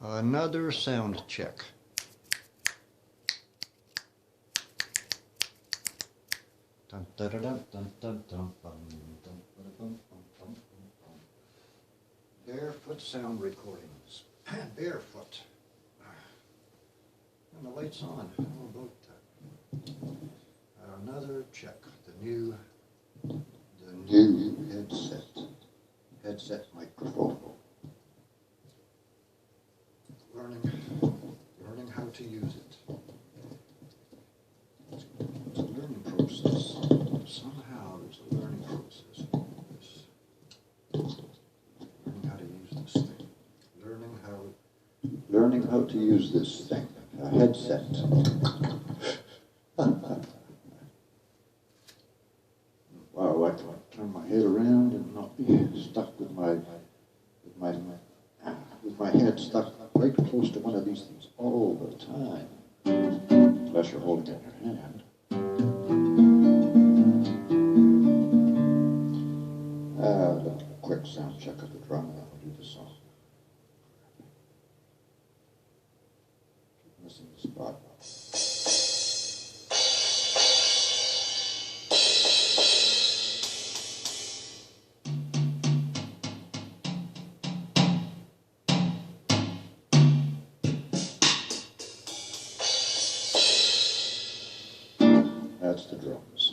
Another sound check. Dun, dun, dun, dun, dun, dun, dun, dun, dun, dun, dun, dun. Barefoot sound recordings. Barefoot. And the light's on. How about that? Another check. The new headset microphone. Learning how to use it. It's a learning process. Somehow there's a learning process. Learning how to use this thing. Learning how to use this thing. A headset. Wow, I can turn my head around and not be stuck with my head stuck right close to one of these things all the time. Unless you're holding it in your hand. A quick sound check of the drum and I'll do the song. Keep missing the spot. That's the drums.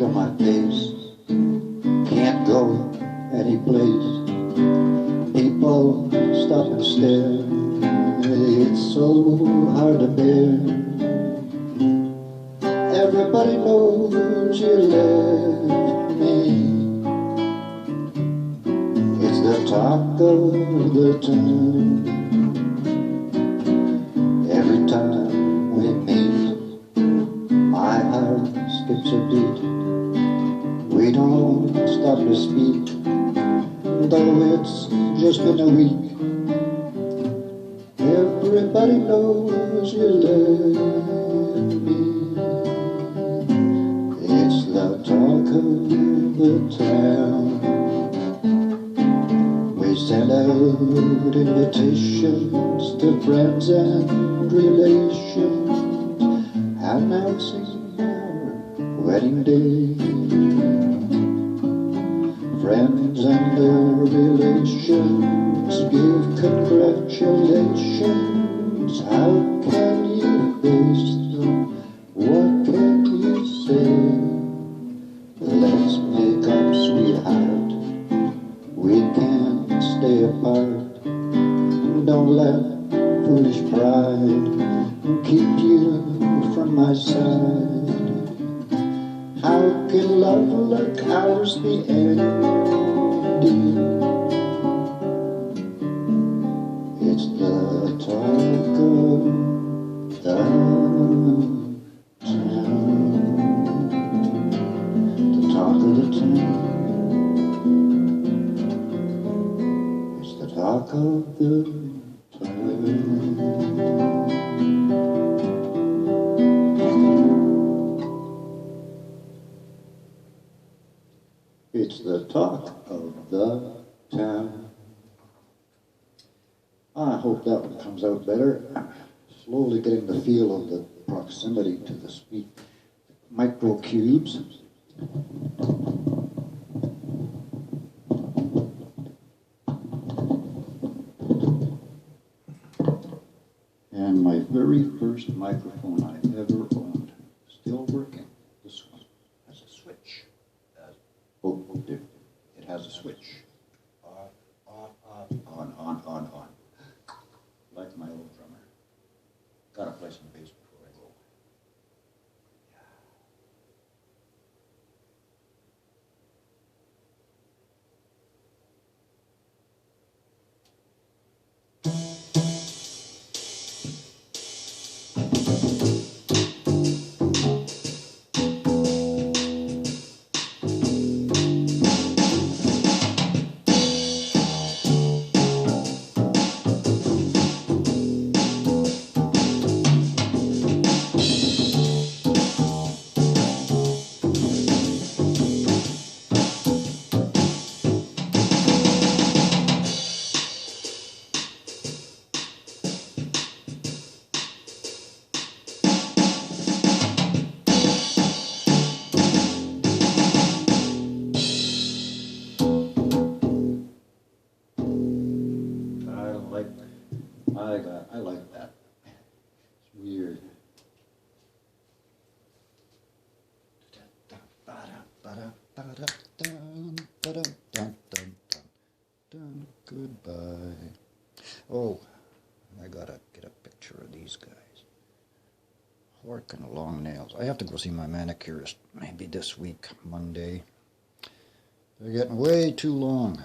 My face can't go any place. People stop and stare. It's so hard to bear. Everybody knows you left me. It's the talk of the town. Every time we meet, my heart skips a beat. We don't stop to speak, though it's just been a week. Everybody knows you left me. It's the talk of the town. We send out invitations to friends and relations, announcing our wedding day. Friends and their relations give congratulations. How can you face them? What can you say? Let's make up, sweetheart. We can't stay apart. Don't let foolish pride keep you from my side. How can love like ours be ending? It's the talk of the town. The talk of the town. It's the talk of the town. It's the talk of the town. I hope that one comes out better. Slowly getting the feel of the proximity to the micro cubes. And my very first microphone I ever owned, still working. This one has a switch. It has a switch. On. Like my old drummer. Gotta play some bass before I go. that. I like that. It's weird. Goodbye. Oh, I gotta get a picture of these guys. Working long nails. I have to go see my manicurist maybe this week, Monday. They're getting way too long.